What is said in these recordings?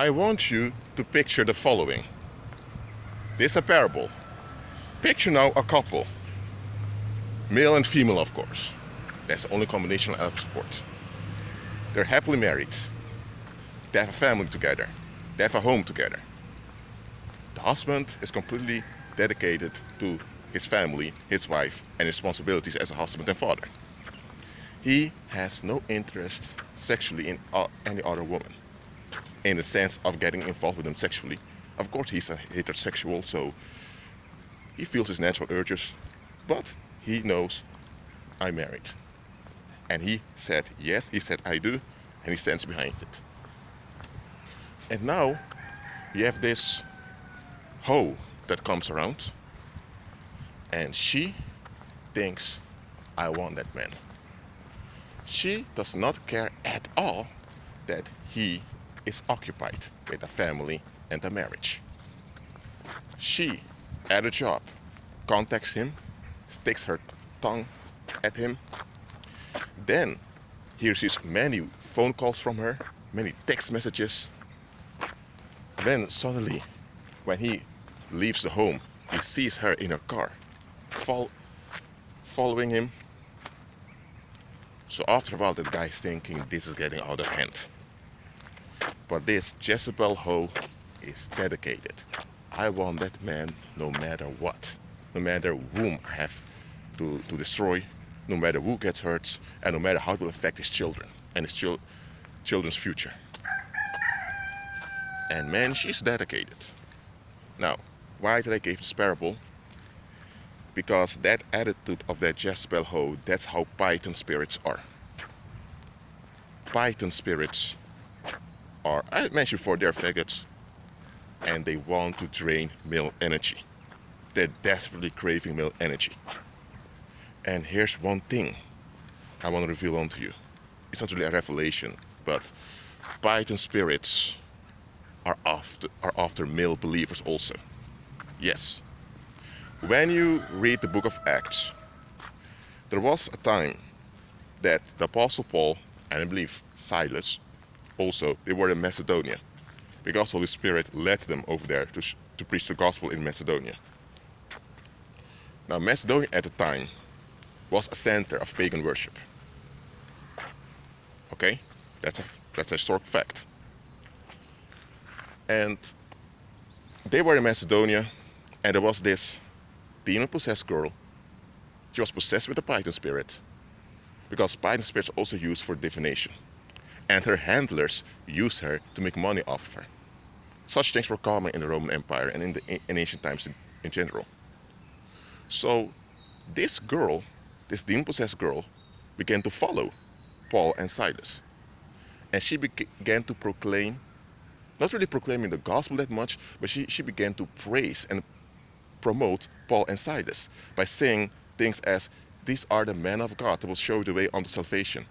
I want you to picture the following. This is a parable. Picture now a couple, male and female, of course. That's the only combination I support. They're happily married. They have a family together. They have a home together. The husband is completely dedicated to his family, his wife, and responsibilities as a husband and father. He has no interest sexually in any other woman, in the sense of getting involved with them sexually. Of course, he's a heterosexual, so he feels his natural urges, but he knows I'm married. And he said yes, he said I do, and he stands behind it. And now you have this hoe that comes around, and she thinks I want that man. She does not care at all that he is occupied with a family and a marriage. She, at a job, contacts him, sticks her tongue at him. Then he receives many phone calls from her, many text messages. Then suddenly, when he leaves the home, he sees her in her car, following him. So after a while, that guy is thinking this is getting out of hand. But this Jezebel hoe is dedicated. I want that man no matter what, no matter whom I have to destroy, no matter who gets hurt, and no matter how it will affect his children and his children's future. And man, she's dedicated. Now, why did I give this parable? Because that attitude of that Jezebel hoe, that's how Python spirits are. Python spirits are, I mentioned before, they're faggots, and they want to drain male energy. They're desperately craving male energy. And here's one thing I want to reveal onto you. It's not really a revelation, but Python spirits are after male believers also. Yes. When you read the book of Acts, there was a time that the Apostle Paul, and I believe Silas also, they were in Macedonia, because Holy Spirit led them over there to preach the gospel in Macedonia. Now, Macedonia at the time was a center of pagan worship. Okay? That's a historic fact. And they were in Macedonia, and there was this demon-possessed girl. She was possessed with a Python spirit, because Python spirits are also used for divination. And her handlers used her to make money off of her. Such things were common in the Roman Empire and in ancient times in general. So this girl, this demon-possessed girl, began to follow Paul and Silas. And she began to proclaim, not really proclaiming the gospel that much, but she began to praise and promote Paul and Silas by saying things as, these are the men of God that will show you the way unto salvation.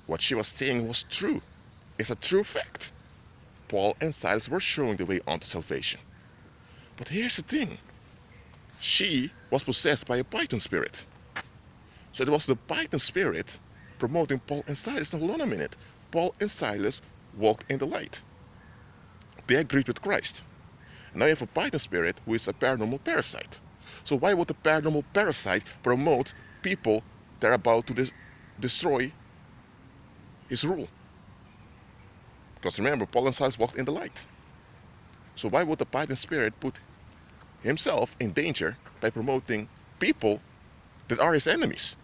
What she was saying was true. It's a true fact. Paul and Silas were showing the way unto salvation. But here's the thing. She was possessed by a Python spirit. So it was the Python spirit promoting Paul and Silas. Now hold on a minute. Paul and Silas walked in the light. They agreed with Christ. Now you have a Python spirit who is a paranormal parasite. So why would the paranormal parasite promote people that are about to destroy his rule? Because remember, Paul and Silas walked in the light. So why would the Python spirit put himself in danger by promoting people that are his enemies?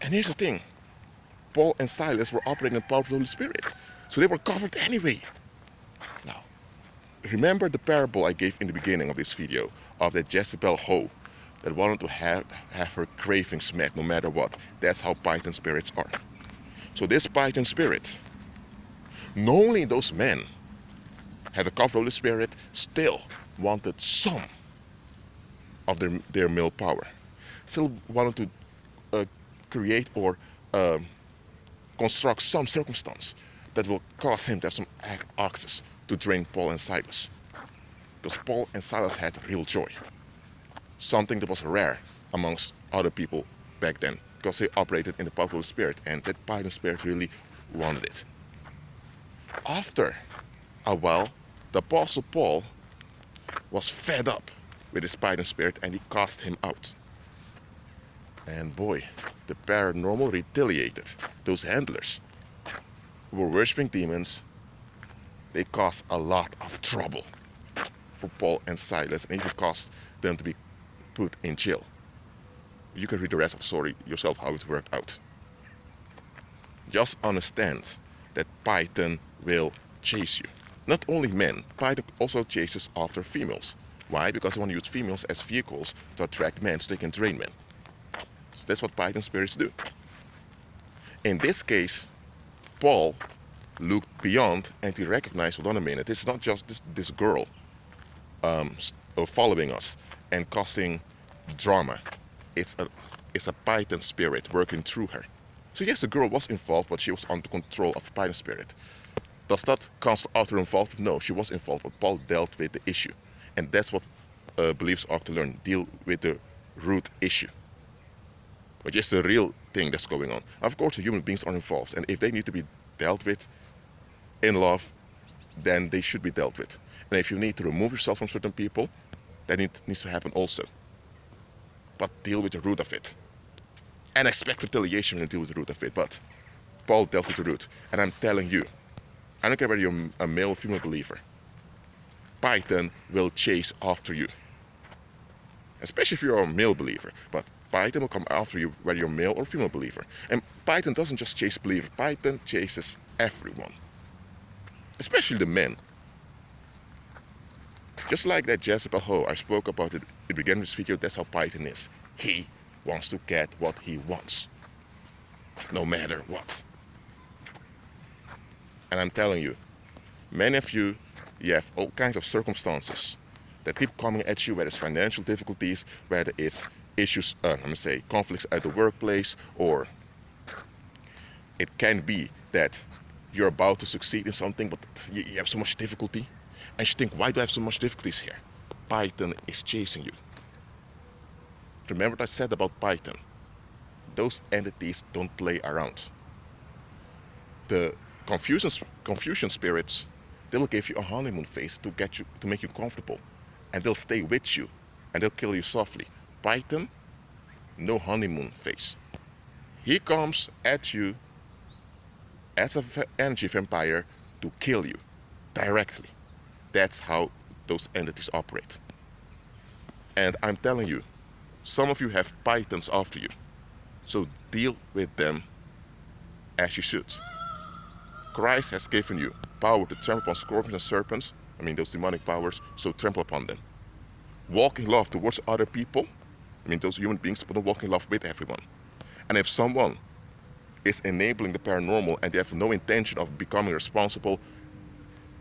And here's the thing. Paul and Silas were operating in the power of the Holy Spirit. So they were covered anyway. Now, remember the parable I gave in the beginning of this video of that Jezebel hoe that wanted to have her cravings met no matter what. That's how Python spirits are. So this Python spirit, not only those men had the cover of the Holy Spirit, still wanted some of their male power. Still wanted to create or construct some circumstance that will cause him to have some access to drain Paul and Silas. Because Paul and Silas had real joy. Something that was rare amongst other people back then. Because they operated in the power of the Spirit, and that Python spirit really wanted it. After a while, the Apostle Paul was fed up with his Python spirit and he cast him out. And boy, the paranormal retaliated. Those handlers who were worshipping demons, they caused a lot of trouble for Paul and Silas, and even caused them to be put in jail. You can read the rest of the story yourself how it worked out. Just understand that Python will chase you. Not only men, Python also chases after females. Why? Because they want to use females as vehicles to attract men so they can drain men. So that's what Python spirits do. In this case, Paul looked beyond and he recognized, hold on a minute, this is not just this girl following us and causing drama. It's a Python spirit working through her. So yes, the girl was involved, but she was under control of the Python spirit. Does that cancel out her involvement? No, she was involved, but Paul dealt with the issue. And that's what believers ought to learn, deal with the root issue. Which is the real thing that's going on. Of course, the human beings are involved, and if they need to be dealt with in love, then they should be dealt with. And if you need to remove yourself from certain people, then it needs to happen also. But deal with the root of it. And expect retaliation when you deal with the root of it. But Paul dealt with the root. And I'm telling you, I don't care whether you're a male or female believer, Python will chase after you. Especially if you're a male believer. But Python will come after you whether you're a male or female believer. And Python doesn't just chase believers, Python chases everyone. Especially the men. Just like that Jezebel Ho, I spoke about it at the beginning of this video, that's how Python is. He wants to get what he wants. No matter what. And I'm telling you, many of you, you have all kinds of circumstances that keep coming at you, whether it's financial difficulties, whether it's issues, conflicts at the workplace, or it can be that you're about to succeed in something, but you have so much difficulty. And you think, why do I have so much difficulties here? Python is chasing you. Remember what I said about Python. Those entities don't play around. The confusion spirits, they'll give you a honeymoon phase to make you comfortable. And they'll stay with you. And they'll kill you softly. Python, no honeymoon phase. He comes at you as an energy vampire to kill you directly. That's how those entities operate. And I'm telling you, some of you have Pythons after you. So deal with them as you should. Christ has given you power to trample upon scorpions and serpents, those demonic powers, so trample upon them. Walk in love towards other people, those human beings, but don't walk in love with everyone. And if someone is enabling the paranormal and they have no intention of becoming responsible,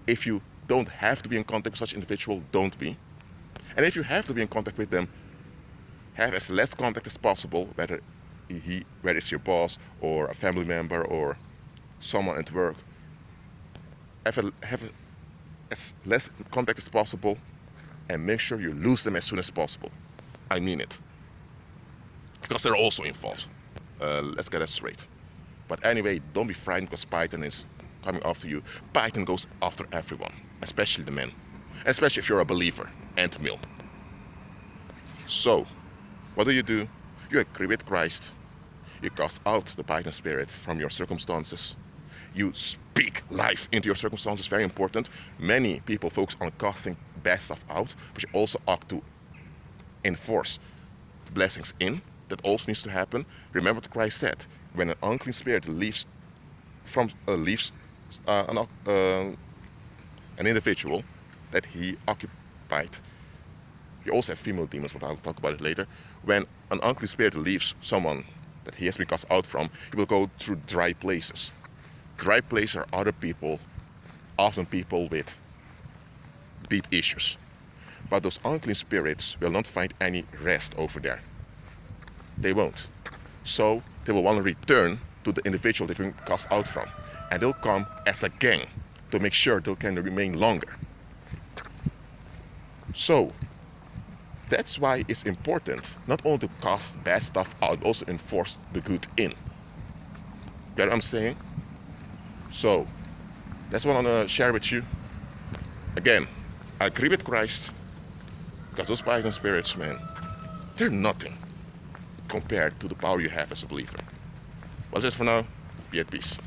if you don't have to be in contact with such individual, don't be. And if you have to be in contact with them, have as less contact as possible, whether it's your boss or a family member or someone at work. Have as less contact as possible and make sure you lose them as soon as possible. I mean it. Because they're also involved. Let's get that straight. But anyway, don't be frightened because Python is coming after you. Python goes after everyone, especially the men. Especially if you're a believer and male. So, what do? You agree with Christ. You cast out the Python spirit from your circumstances. You speak life into your circumstances, very important. Many people focus on casting bad stuff out, but you also ought to enforce blessings in. That also needs to happen. Remember what Christ said, when an unclean spirit leaves an individual that he occupied. You also have female demons, but I'll talk about it later. When an unclean spirit leaves someone that he has been cast out from, he will go through dry places. Dry places are other people, often people with deep issues. But those unclean spirits will not find any rest over there. They won't. So they will want to return to the individual they've been cast out from. And they'll come as a gang to make sure they can remain longer. So that's why it's important not only to cast bad stuff out, but also enforce the good in. Get what I'm saying? So That's what I want to share with you. Again, I agree with Christ because those Python spirits, man, they're nothing compared to the power you have as a believer. Well, that's it for now. Be at peace.